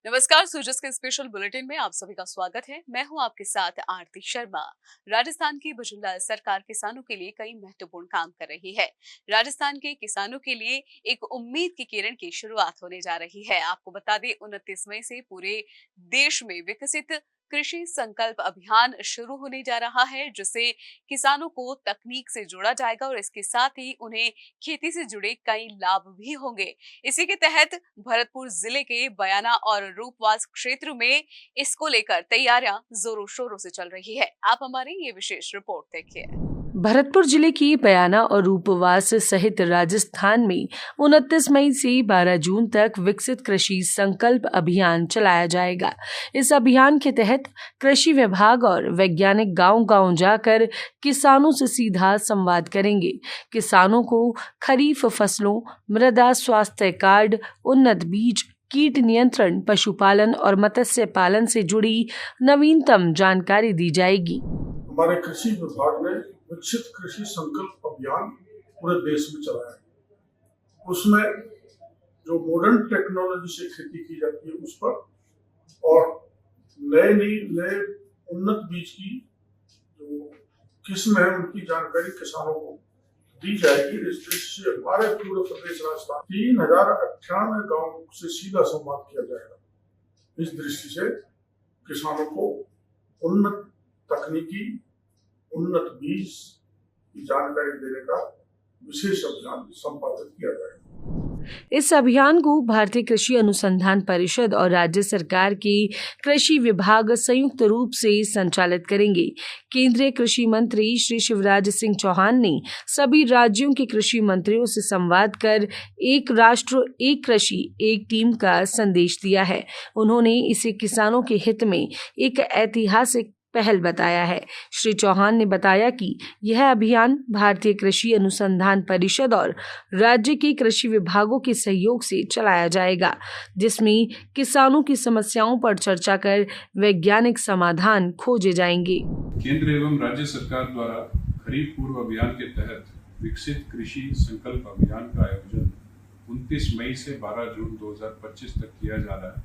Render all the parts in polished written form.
नमस्कार। सूरज के special bulletin में आप सभी का स्वागत है। मैं हूं आपके साथ आरती शर्मा। राजस्थान की भुजबल सरकार किसानों के लिए कई महत्वपूर्ण काम कर रही है। राजस्थान के किसानों के लिए एक उम्मीद की किरण की शुरुआत होने जा रही है। आपको बता दें, 29 मई से पूरे देश में विकसित कृषि संकल्प अभियान शुरू होने जा रहा है, जिससे किसानों को तकनीक से जोड़ा जाएगा और इसके साथ ही उन्हें खेती से जुड़े कई लाभ भी होंगे। इसी के तहत भरतपुर जिले के बयाना और रूपवास क्षेत्र में इसको लेकर तैयारियां जोरों शोरों से चल रही है। आप हमारी ये विशेष रिपोर्ट देखिए। भरतपुर जिले की बयाना और रूपवास सहित राजस्थान में 29 मई से 12 जून तक विकसित कृषि संकल्प अभियान चलाया जाएगा। इस अभियान के तहत कृषि विभाग और वैज्ञानिक गांव-गांव जाकर किसानों से सीधा संवाद करेंगे। किसानों को खरीफ फसलों, मृदा स्वास्थ्य कार्ड, उन्नत बीज, कीट नियंत्रण, पशुपालन और मत्स्य पालन से जुड़ी नवीनतम जानकारी दी जाएगी। हमारे कृषि विभाग ने विकसित कृषि संकल्प अभियान पूरे देश में चलाया है। उसमें जो मॉडर्न टेक्नोलॉजी से खेती की जाती है उस पर और नए उन्नत बीज की जो किस्म है उनकी जानकारी किसानों को दी जाएगी। इस दृष्टि से हमारे पूरे प्रदेश राजस्थान 3098 गाँव से सीधा संवाद किया जाएगा। इस दृष्टि से किसानों को उन्नत तकनीकी, उन्नत बीज की जानकारी देने का विशेष अभियान संपादित किया जाएगा। इस अभियान को भारतीय कृषि अनुसंधान परिषद और राज्य सरकार के कृषि विभाग संयुक्त रूप से संचालित करेंगे। केंद्रीय कृषि मंत्री श्री शिवराज सिंह चौहान ने सभी राज्यों के कृषि मंत्रियों से संवाद कर एक राष्ट्र एक कृषि एक टीम का संदेश दिया है। उन्होंने इसे किसानों के हित में एक ऐतिहासिक पहल बताया है। श्री चौहान ने बताया कि यह अभियान भारतीय कृषि अनुसंधान परिषद और राज्य के कृषि विभागों के सहयोग से चलाया जाएगा, जिसमें किसानों की समस्याओं पर चर्चा कर वैज्ञानिक समाधान खोजे जाएंगे। केंद्र एवं राज्य सरकार द्वारा खरीफ पूर्व अभियान के तहत विकसित कृषि संकल्प अभियान का आयोजन 29 मई से 12 जून 2025 तक किया जा रहा है।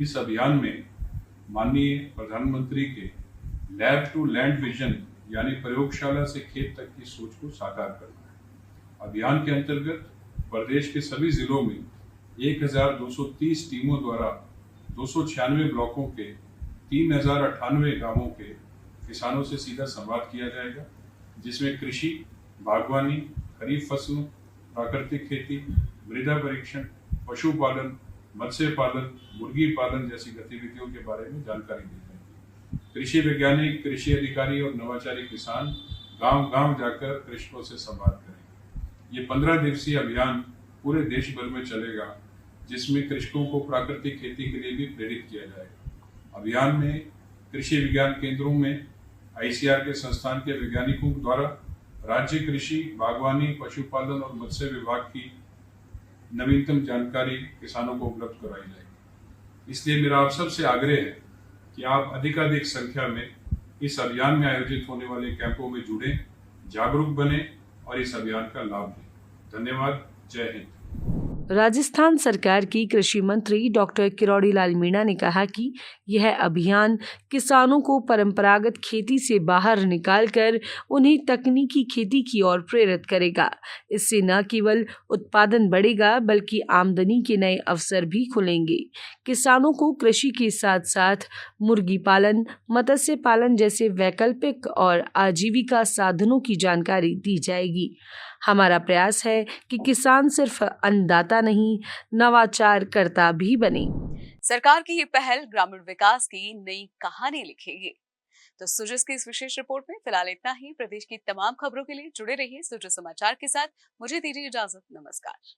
इस अभियान में माननीय प्रधानमंत्री के लैब टू लैंड विजन यानी प्रयोगशाला से खेत तक की सोच को साकार करना है। अभियान के अंतर्गत प्रदेश के सभी जिलों में 1230 टीमों द्वारा 296 ब्लॉकों के 3098 गांवों के किसानों से सीधा संवाद किया जाएगा, जिसमें कृषि, बागवानी, खरीफ फसलों, प्राकृतिक खेती, मृदा परीक्षण, पशुपालन, मत्स्य पालन, मुर्गी पालन जैसी गतिविधियों के बारे में जानकारी दी जाएगी। कृषि वैज्ञानिक, कृषि अधिकारी और नवाचारी किसान गांव-गांव जाकर कृषकों से संवाद करेंगे। ये 15 दिवसीय अभियान पूरे देश भर में चलेगा, जिसमें कृषकों को प्राकृतिक खेती के लिए भी प्रेरित किया जाएगा। अभियान में कृषि विज्ञान केंद्रों में आईसीआर के संस्थान के वैज्ञानिकों द्वारा राज्य कृषि, बागवानी, पशुपालन और मत्स्य विभाग की नवीनतम जानकारी किसानों को उपलब्ध कराई जाएगी। इसलिए मेरा आप सबसे आग्रह है कि आप अधिकाधिक संख्या में इस अभियान में आयोजित होने वाले कैंपों में जुड़ें, जागरूक बने और इस अभियान का लाभ लें। धन्यवाद। जय हिंद। राजस्थान सरकार की कृषि मंत्री डॉक्टर किरोड़ी लाल मीणा ने कहा कि यह अभियान किसानों को परंपरागत खेती से बाहर निकालकर उन्हें तकनीकी खेती की ओर प्रेरित करेगा। इससे न केवल उत्पादन बढ़ेगा बल्कि आमदनी के नए अवसर भी खुलेंगे। किसानों को कृषि के साथ साथ मुर्गी पालन, मत्स्य पालन जैसे वैकल्पिक और आजीविका साधनों की जानकारी दी जाएगी। हमारा प्रयास है कि किसान सिर्फ अन्नदाता नहीं, नवाचार करता भी बने। सरकार की ये पहल ग्रामीण विकास की नई कहानी लिखेगी। तो सूरज की इस विशेष रिपोर्ट में फिलहाल इतना ही। प्रदेश की तमाम खबरों के लिए जुड़े रहिए सूरज समाचार के साथ। मुझे दीजिए इजाजत। नमस्कार।